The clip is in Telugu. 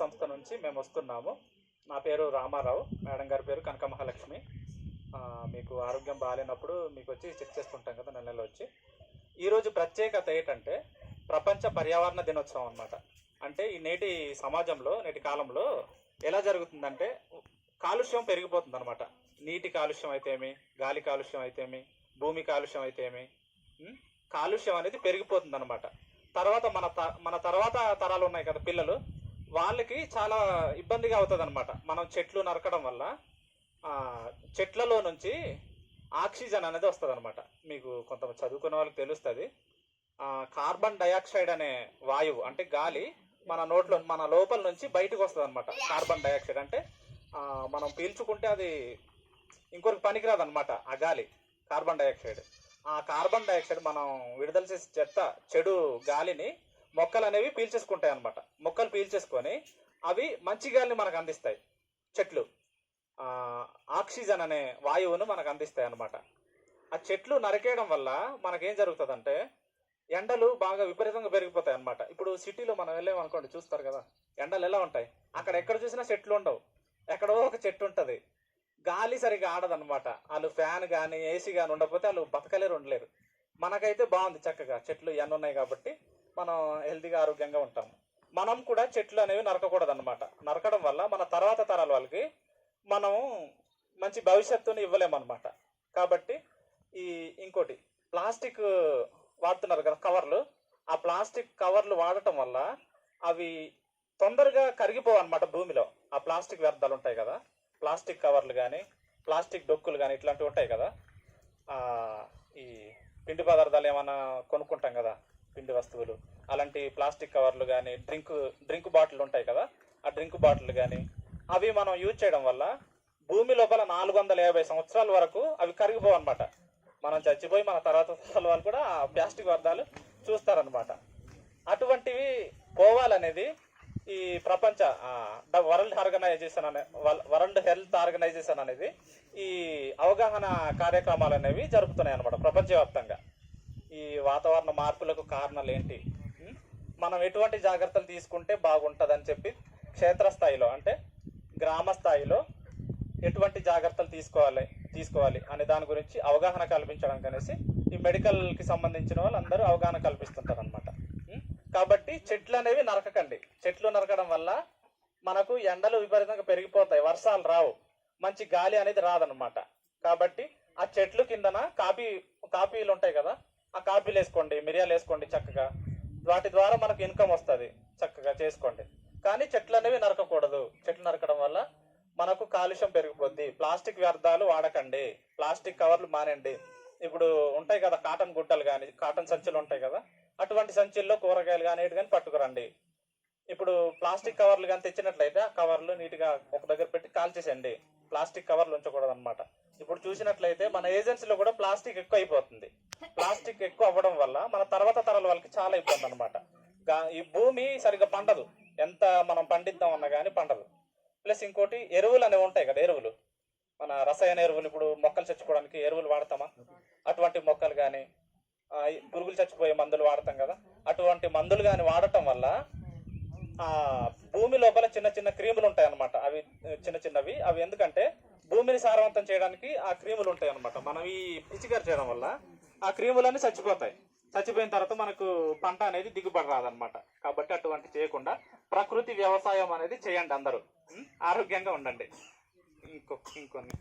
సంస్థ నుంచి మేము వస్తున్నాము. నా పేరు రామారావు, మేడం గారి పేరు కనక మహాలక్ష్మి. మీకు ఆరోగ్యం బాగాలేనప్పుడు మీకు వచ్చి చెక్ చేసుకుంటాం కదా నెలలో వచ్చి. ఈరోజు ప్రత్యేకత ఏంటంటే ప్రపంచ పర్యావరణ దినోత్సవం అన్నమాట. అంటే ఈ నేటి సమాజంలో, నేటి కాలంలో ఎలా జరుగుతుందంటే కాలుష్యం పెరిగిపోతుంది అనమాట. నీటి కాలుష్యం అయితేమి, గాలి కాలుష్యం అయితేమి, భూమి కాలుష్యం అయితేమి, కాలుష్యం అనేది పెరిగిపోతుంది అనమాట. తర్వాత మన తర్వాత తరాలు ఉన్నాయి కదా పిల్లలు, వాళ్ళకి చాలా ఇబ్బందిగా అవుతుంది అనమాట. మనం చెట్లు నరకడం వల్ల చెట్లలో నుంచి ఆక్సిజన్ అనేది వస్తుంది అనమాట. మీకు కొంత చదువుకున్న వాళ్ళకి తెలుస్తుంది. కార్బన్ డయాక్సైడ్ అనే వాయువు అంటే గాలి మన లోపల నుంచి బయటకు వస్తుంది అనమాట. కార్బన్ డయాక్సైడ్ అంటే మనం పీల్చుకుంటే అది ఇంకొకరికి పనికిరాదు అనమాట. ఆ గాలి కార్బన్ డయాక్సైడ్. ఆ కార్బన్ డయాక్సైడ్ మనం విడుదల చేసే చెడు గాలిని మొక్కలు అనేవి పీల్చేసుకుంటాయి అనమాట. మొక్కలు పీల్చేసుకొని అవి మంచి గాలిని మనకు అందిస్తాయి. చెట్లు ఆక్సిజన్ అనే వాయువును మనకు అందిస్తాయి అన్నమాట. ఆ చెట్లు నరికేయడం వల్ల మనకేం జరుగుతుందంటే ఎండలు బాగా విపరీతంగా పెరిగిపోతాయి అన్నమాట. ఇప్పుడు సిటీలో మనం వెళ్ళామనుకోండి, చూస్తారు కదా ఎండలు ఎలా ఉంటాయి. అక్కడ ఎక్కడ చూసినా చెట్లు ఉండవు, ఎక్కడో ఒక చెట్టు ఉంటుంది. గాలి సరిగ్గా ఆడదన్నమాట. వాళ్ళు ఫ్యాన్ కానీ ఏసీ కానీ ఉండకపోతే వాళ్ళు బతకలేరు, ఉండలేరు. మనకైతే బాగుంది, చక్కగా చెట్లు ఇవన్నీ ఉన్నాయి కాబట్టి మనం హెల్తీగా ఆరోగ్యంగా ఉంటాము. మనం కూడా చెట్లు అనేవి నరకకూడదు అనమాట. నరకడం వల్ల మన తర్వాత తరాల వాళ్ళకి మనం మంచి భవిష్యత్తుని ఇవ్వలేమన్నమాట. కాబట్టి ఇంకోటి ప్లాస్టిక్ వాడుతున్నారు కదా కవర్లు, ఆ ప్లాస్టిక్ కవర్లు వాడటం వల్ల అవి తొందరగా కరిగిపోవు అనమాట భూమిలో. ఆ ప్లాస్టిక్ వ్యర్థాలు ఉంటాయి కదా, ప్లాస్టిక్ కవర్లు కానీ, ప్లాస్టిక్ డొక్కులు కానీ, ఇట్లాంటివి ఉంటాయి కదా. ఈ పిండి పదార్థాలు ఏమైనా కొనుక్కుంటాం కదా, పిండి వస్తువులు, అలాంటి ప్లాస్టిక్ కవర్లు కానీ, డ్రింక్ బాటిల్ ఉంటాయి కదా, ఆ డ్రింక్ బాటిల్ కానీ అవి మనం యూజ్ చేయడం వల్ల భూమి లోపల 450 సంవత్సరాల వరకు అవి కరిగిపోవు అనమాట. మనం చచ్చిపోయి మన తర్వాత వాళ్ళు కూడా ఆ ప్లాస్టిక్ వ్యర్థాలు చూస్తారనమాట. అటువంటివి పోవాలనేది ఈ ప్రపంచ వరల్డ్ హెల్త్ ఆర్గనైజేషన్ అనేది ఈ అవగాహన కార్యక్రమాలు అనేవి జరుపుతున్నాయి అనమాట ప్రపంచవ్యాప్తంగా. ఈ వాతావరణ మార్పులకు కారణాలు ఏంటి, మనం ఎటువంటి జాగ్రత్తలు తీసుకుంటే బాగుంటుందని చెప్పి క్షేత్రస్థాయిలో అంటే గ్రామ స్థాయిలో ఎటువంటి జాగ్రత్తలు తీసుకోవాలి అనే దాని గురించి అవగాహన కల్పించడానికి అనేసి ఈ మెడికల్కి సంబంధించిన వాళ్ళందరూ అవగాహన కల్పిస్తుంటారు అనమాట. కాబట్టి చెట్లు అనేవి నరకకండి. చెట్లు నరకడం వల్ల మనకు ఎండలు విపరీతంగా పెరిగిపోతాయి, వర్షాలు రావు, మంచి గాలి అనేది రాదనమాట. కాబట్టి ఆ చెట్లు కిందన కాపీలు ఉంటాయి కదా, ఆ కాపీలు వేసుకోండి, మిరియాలు వేసుకోండి చక్కగా. వాటి ద్వారా మనకు ఇన్కమ్ వస్తుంది, చక్కగా చేసుకోండి. కానీ చెట్లు అనేవి నరకకూడదు. చెట్లు నరకడం వల్ల మనకు కాలుష్యం పెరిగిపోద్ది. ప్లాస్టిక్ వ్యర్థాలు వాడకండి, ప్లాస్టిక్ కవర్లు మానండి. ఇప్పుడు ఉంటాయి కదా కాటన్ గుడ్డలు కానీ, కాటన్ సంచులు ఉంటాయి కదా, అటువంటి సంచుల్లో కూరగాయలు కానీ ఏటు కానీ పట్టుకురండి. ఇప్పుడు ప్లాస్టిక్ కవర్లు కానీ తెచ్చినట్లయితే ఆ కవర్లు నీట్గా ఒక దగ్గర పెట్టి కాల్చేసండి. ప్లాస్టిక్ కవర్లు ఉంచకూడదు అనమాట. ఇప్పుడు చూసినట్లయితే మన ఏజెన్సీలో కూడా ప్లాస్టిక్ ఎక్కువ అయిపోతుంది. ప్లాస్టిక్ ఎక్కువ అవ్వడం వల్ల మన తర్వాత తరాల వాళ్ళకి చాలా ఇబ్బంది అనమాట. ఈ భూమి సరిగ్గా పండదు, ఎంత మనం పండిద్దాం అన్నా కానీ పండదు. ప్లస్ ఇంకోటి ఎరువులు అనేవి ఉంటాయి కదా, ఎరువులు మన రసాయన ఎరువులు, ఇప్పుడు మొక్కలు చచ్చిపోవడానికి ఎరువులు వాడతామా, అటువంటి మొక్కలు కానీ, పురుగులు చచ్చిపోయే మందులు వాడతాం కదా, అటువంటి మందులు కానీ వాడటం వల్ల భూమి లోపల చిన్న చిన్న క్రీములు ఉంటాయి అన్నమాట. అవి చిన్నవి, అవి ఎందుకంటే భూమిని సారవంతం చేయడానికి ఆ క్రీములు ఉంటాయి అన్నమాట. మనం ఈ పిచికారి చేయడం వల్ల ఆ క్రీములన్నీ చచ్చిపోతాయి. చచ్చిపోయిన తర్వాత మనకు పంట అనేది దిగుబడి రాదనమాట. కాబట్టి అటువంటి చేయకుండా ప్రకృతి వ్యవసాయం అనేది చేయండి, అందరూ ఆరోగ్యంగా ఉండండి. ఇంకొన్ని